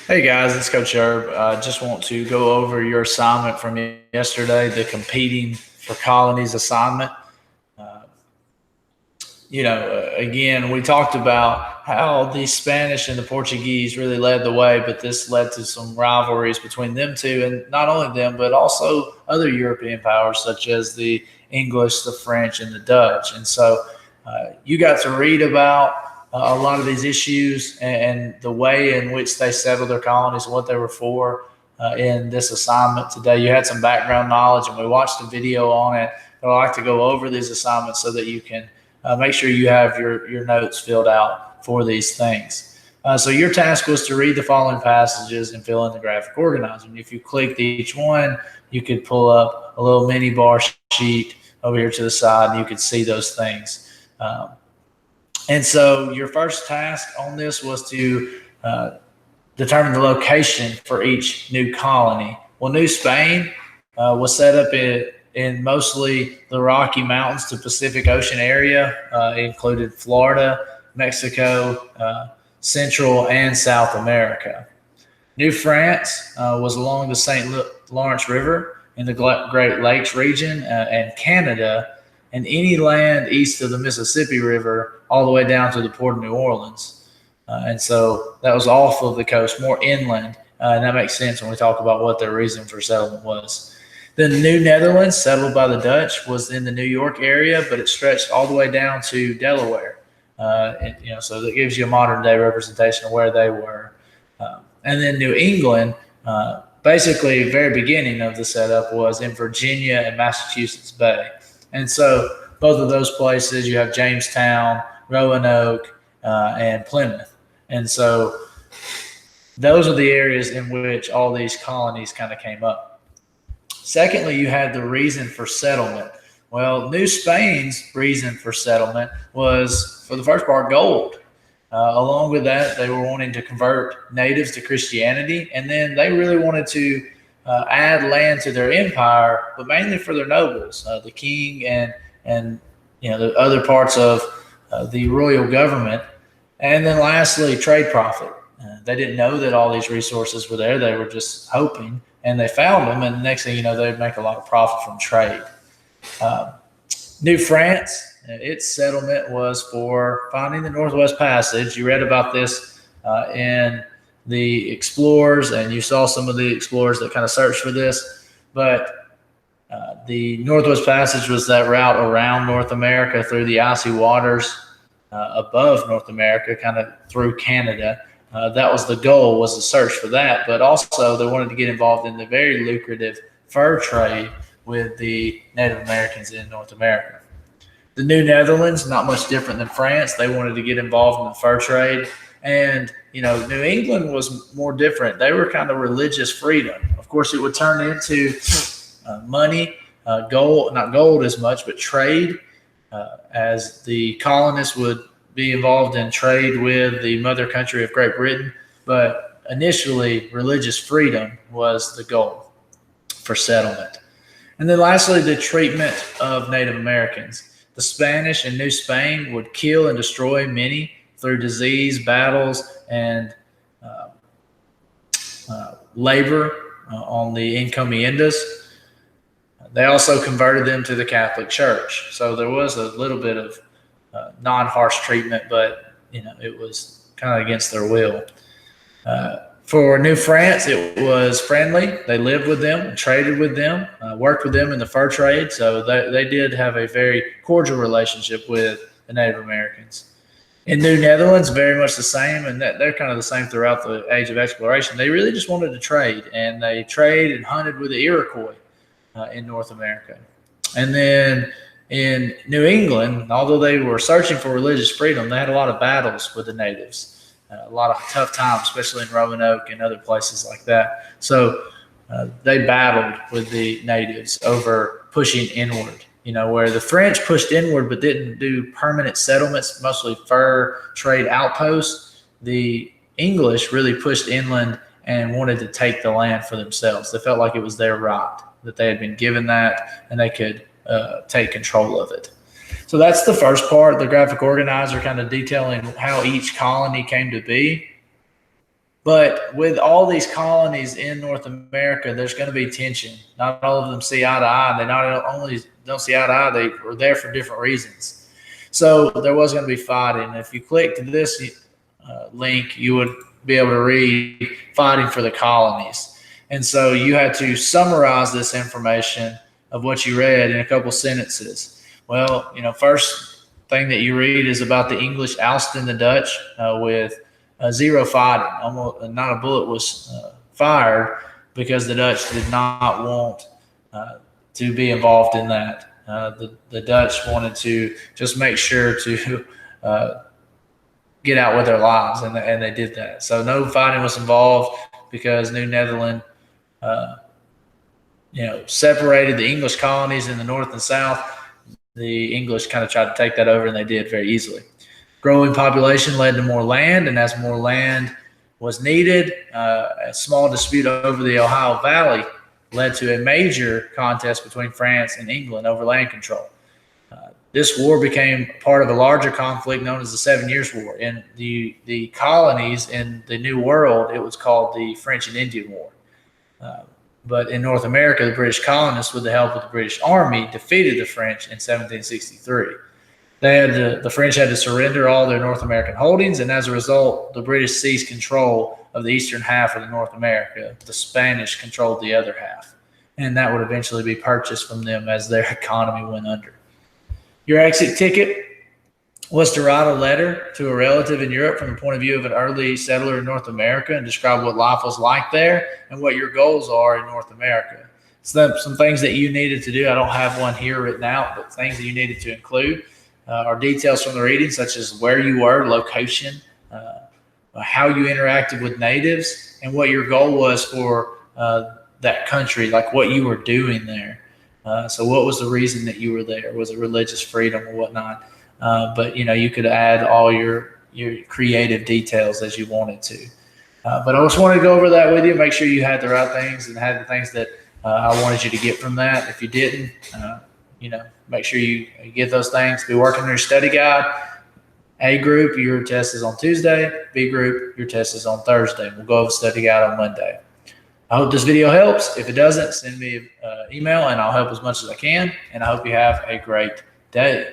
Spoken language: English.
Hey guys, it's Coach Herb. I just want to go over your assignment from yesterday, the competing for colonies assignment. Uh, again, we talked about how the Spanish and the Portuguese really led the way, but this led to some rivalries between them two, and not only them, but also other European powers such as the English, the French, and the Dutch. And so you got to read about a lot of these issues and the way in which they settled their colonies and what they were for in this assignment today. You had some background knowledge, and we watched a video on it. But I like to go over these assignments so that you can make sure you have your notes filled out for these things. So your task was to read the following passages and fill in the graphic organizer. And if you clicked each one, you could pull up a little mini bar sheet over here to the side, and you could see those things. And so your first task on this was to determine the location for each new colony. Well, New Spain was set up in mostly the Rocky Mountains to Pacific Ocean area. It included Florida, Mexico, Central and South America. New France was along the St. Lawrence River in the Great Lakes region, and Canada, and any land east of the Mississippi River all the way down to the port of New Orleans. And so that was off of the coast, more inland. And that makes sense when we talk about what their reason for settlement was. The New Netherlands, settled by the Dutch, was in the New York area, but it stretched all the way down to Delaware. So that gives you a modern day representation of where they were. And then New England, basically, the very beginning of the setup was in Virginia and Massachusetts Bay. And so both of those places, you have Jamestown, Roanoke, and Plymouth. And so those are the areas in which all these colonies kind of came up. Secondly, you had the reason for settlement. Well, New Spain's reason for settlement was, for the first part, gold. Along with that, they were wanting to convert natives to Christianity, and then they really wanted to add land to their empire, but mainly for their nobles, the king and the other parts of the royal government. And then lastly, trade profit. They didn't know that all these resources were there. They were just hoping, and they found them. And the next thing you know, they'd make a lot of profit from trade. New France, its settlement was for finding the Northwest Passage. You read about this in the explorers, and you saw some of the explorers that kind of searched for this. But the Northwest Passage was that route around North America through the icy waters above North America, kind of through Canada. That was the goal, was the search for that. But also they wanted to get involved in the very lucrative fur trade with the Native Americans in North America. The New Netherlands, not much different than France. They wanted to get involved in the fur trade. And, New England was more different. They were kind of religious freedom. Of course, it would turn into money, gold, not gold as much, but trade, as the colonists would be involved in trade with the mother country of Great Britain. But initially, religious freedom was the goal for settlement. And then lastly, the treatment of Native Americans. The Spanish in New Spain would kill and destroy many through disease, battles, and labor on the encomiendas. They also converted them to the Catholic Church. So there was a little bit of non-harsh treatment, but it was kind of against their will. For New France, it was friendly. They lived with them, traded with them, worked with them in the fur trade. So they did have a very cordial relationship with the Native Americans. In New Netherlands, very much the same, and they're kind of the same throughout the age of exploration. They really just wanted to trade, and they traded and hunted with the Iroquois in North America. And then in New England, although they were searching for religious freedom, they had a lot of battles with the natives, a lot of tough times, especially in Roanoke and other places like that. So they battled with the natives over pushing inward. Where the French pushed inward but didn't do permanent settlements, mostly fur trade outposts, the English really pushed inland and wanted to take the land for themselves. They felt like it was their right, that they had been given that, and they could take control of it. So that's the first part, the graphic organizer kind of detailing how each colony came to be. But with all these colonies in North America, there's going to be tension. Not all of them see eye to eye. They not only don't see eye to eye, they were there for different reasons. So there was going to be fighting. If you click to this link, you would be able to read fighting for the colonies. And so you had to summarize this information of what you read in a couple sentences. Well, first thing that you read is about the English ousting the Dutch with zero fighting. Almost not a bullet was fired because the Dutch did not want to be involved in that. The Dutch wanted to just make sure to get out with their lives, and they did that. So no fighting was involved because New Netherland, separated the English colonies in the north and south. The English kind of tried to take that over, and they did very easily. Growing population led to more land, and as more land was needed, a small dispute over the Ohio Valley led to a major contest between France and England over land control. This war became part of a larger conflict known as the 7 Years' War. In the colonies in the New World, it was called the French and Indian War. But in North America, the British colonists, with the help of the British Army, defeated the French in 1763. The French had to surrender all their North American holdings, and as a result, the British seized control of the eastern half of North America. The Spanish controlled the other half, and that would eventually be purchased from them as their economy went under. Your exit ticket was to write a letter to a relative in Europe from the point of view of an early settler in North America and describe what life was like there and what your goals are in North America. Some things that you needed to do. I don't have one here written out, but things that you needed to include are details from the reading, such as where you were, location, how you interacted with natives, and what your goal was for that country, like what you were doing there. So what was the reason that you were there? Was it religious freedom or whatnot? But you could add all your creative details as you wanted to. But I just wanted to go over that with you, make sure you had the right things and had the things that I wanted you to get from that. If you didn't, make sure you get those things. Be working on your study guide. A group, your test is on Tuesday. B group, your test is on Thursday. We'll go over the study guide on Monday. I hope this video helps. If it doesn't, send me an email and I'll help as much as I can. And I hope you have a great day.